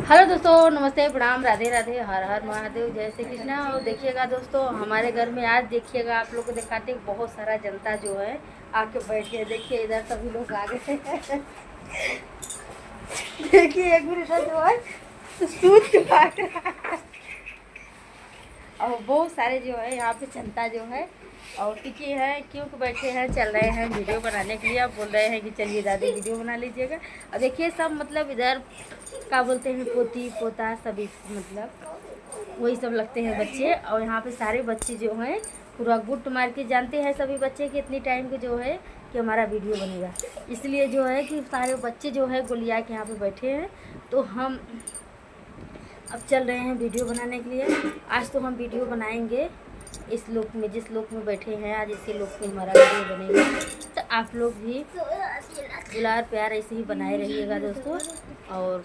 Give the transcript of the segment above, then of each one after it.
Hello दोस्तों, नमस्ते, प्रणाम, राधे राधे, हर हर महादेव, जय श्री कृष्णा। और देखिएगा दोस्तों, हमारे घर में आज देखिएगा आप लोग को दिखाते हैं, बहुत सारा जनता जो है आके बैठे हैं। देखिए इधर सभी लोग आ गए हैं। देखिए एक मिनट जो है सूत के भाग रहा है। और बहुत सारे जो है यहाँ पे जनता जो है और टिके हैं, क्यों बैठे हैं, चल रहे हैं वीडियो बनाने के लिए। अब बोल रहे हैं कि चलिए दादी वीडियो बना लीजिएगा। और देखिए सब मतलब इधर क्या बोलते हैं, पोती पोता सभी मतलब वही सब लगते हैं बच्चे। और यहाँ पे सारे बच्चे जो हैं पूरा गुट मार के जानते हैं सभी बच्चे कि इतनी टाइम के जो है कि हमारा वीडियो बनेगा, इसलिए जो है कि सारे बच्चे जो है गोलिया के यहाँ पे बैठे हैं। तो हम अब चल रहे हैं वीडियो बनाने के लिए। आज तो हम वीडियो बनाएंगे इस लोक में, जिस लोक में बैठे हैं आज इसी लोक में हमारा वीडियो बनेगा। तो आप लोग भी दुलार प्यार ऐसे ही बनाए रहिएगा दोस्तों। और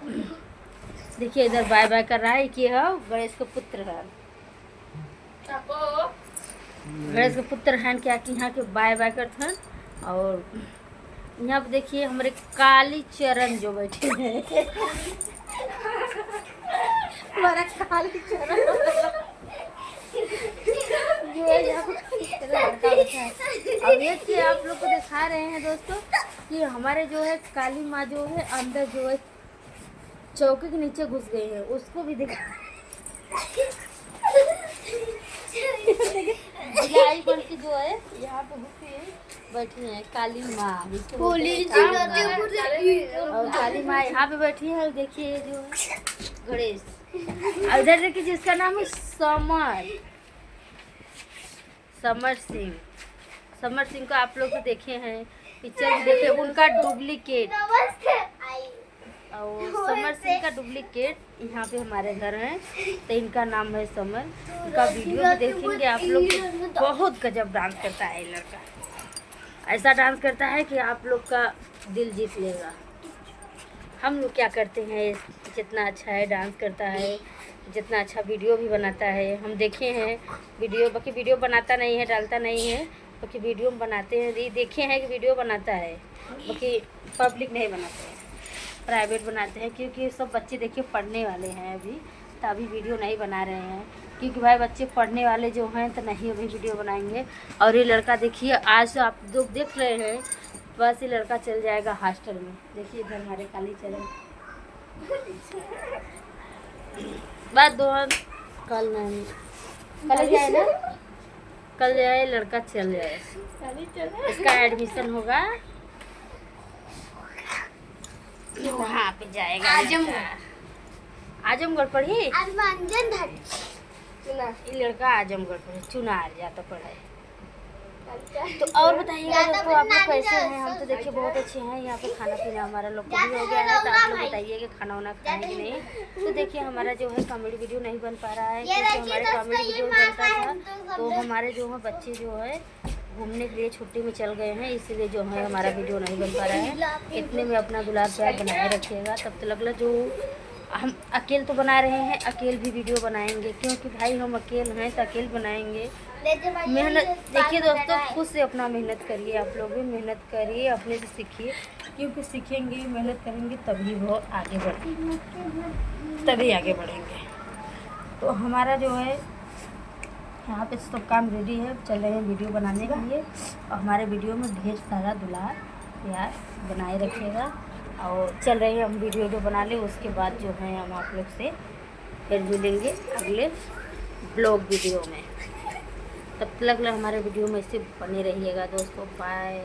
देखिए इधर बाय बाय कर रहा है कि है गणेश का पुत्र है, गणेश का पुत्र है क्या कि यहाँ के बाय बाय करते हैं। और यहाँ पे देखिए हमारे काली चरण जो बैठे हैं। हमारा काली चरण जो है यहाँ पे लड़का बैठा है। अब ये कि आप लोग को दिखा रहे हैं दोस्तों कि हमारे जो है काली माँ जो है अंदर जो है चौकी के नीचे घुस गई है, उसको भी दिखा। बिलाई बन के जो है यहाँ पे घुसी है, बैठी है काली माँ। और काली माँ यहाँ पे बैठी है। देखिए जो है गणेश, इधर देखिए जिसका नाम है समर सिंह। समर सिंह को आप लोग तो देखे हैं, पिक्चर भी देखे, उनका डुप्लीकेट। और समर सिंह का डुप्लीकेट यहाँ पे हमारे घर है, तो इनका नाम है समर। उनका वीडियो भी देखेंगे आप लोग। बहुत गजब डांस करता है ये लड़का, ऐसा डांस करता है कि आप लोग का दिल जीत लेगा। हम लोग क्या करते हैं, जितना अच्छा है डांस करता है, जितना अच्छा वीडियो भी बनाता है, हम देखे हैं वीडियो। बाकी वीडियो बनाता नहीं है, डालता नहीं है, बाकी वीडियो बनाते हैं। ये देखे हैं कि वीडियो बनाता है, बाकी पब्लिक नहीं बनाते हैं, प्राइवेट बनाते हैं। क्योंकि सब बच्चे देखिए पढ़ने वाले हैं अभी, तो अभी वीडियो नहीं बना रहे हैं। क्योंकि भाई बच्चे पढ़ने वाले जो हैं तो नहीं अभी वीडियो बनाएंगे। और ये लड़का देखिए आज आप लोग देख रहे हैं, बस ये लड़का चल जाएगा हॉस्टल में। देखिए इधर हमारे काली चले बात दो, कल नहीं, कल जाए ना, कल जाए लड़का चल जाए, इसका एडमिशन होगा, वहाँ पे जाएगा आजमगढ़ पढ़ी। ये लड़का आजमगढ़ पढ़े, चुनार जाता पढ़े। तो और बताइएगा दोस्तों आप लोग कैसे हैं। हम तो देखिए बहुत अच्छे हैं। यहाँ पे खाना पीना हमारा लोग को भी हो गया है, तो आप लोग बताइए कि खाना वाना खाएंगे नहीं। तो देखिए हमारा जो है कॉमेडी वीडियो नहीं बन पा रहा है, क्योंकि हमारे कॉमेडी वीडियो बनता था तो हमारे जो है बच्चे जो है घूमने के लिए छुट्टी में चल गए हैं, इसीलिए जो है हमारा वीडियो नहीं बन पा रहा है। इतने में अपना गुलाब प्यार बनाए रखिएगा। तब तो लगला जो हम अकेले तो बना रहे हैं, अकेले भी वीडियो बनाएंगे, क्योंकि भाई हम अकेले हैं तो अकेले बनाएंगे। मेहनत देखिए दोस्तों, खुद से अपना मेहनत करिए, आप लोग भी मेहनत करिए, अपने से सीखिए, क्योंकि सीखेंगे मेहनत करेंगे तभी वो आगे बढ़ेंगे, तभी आगे बढ़ेंगे। तो हमारा जो है यहाँ पे सब काम रेडी है, चल रहे हैं वीडियो बनाने के लिए। और हमारे वीडियो में ढेर सारा दुलार प्यार बनाए रखिएगा। और चल रहे हैं हम वीडियो जो बना ले, उसके बाद जो है हम आप लोग से फिर मिलेंगे अगले ब्लॉग वीडियो में। तब तक हमारे वीडियो में ऐसे बने रहिएगा दोस्तों। बाय।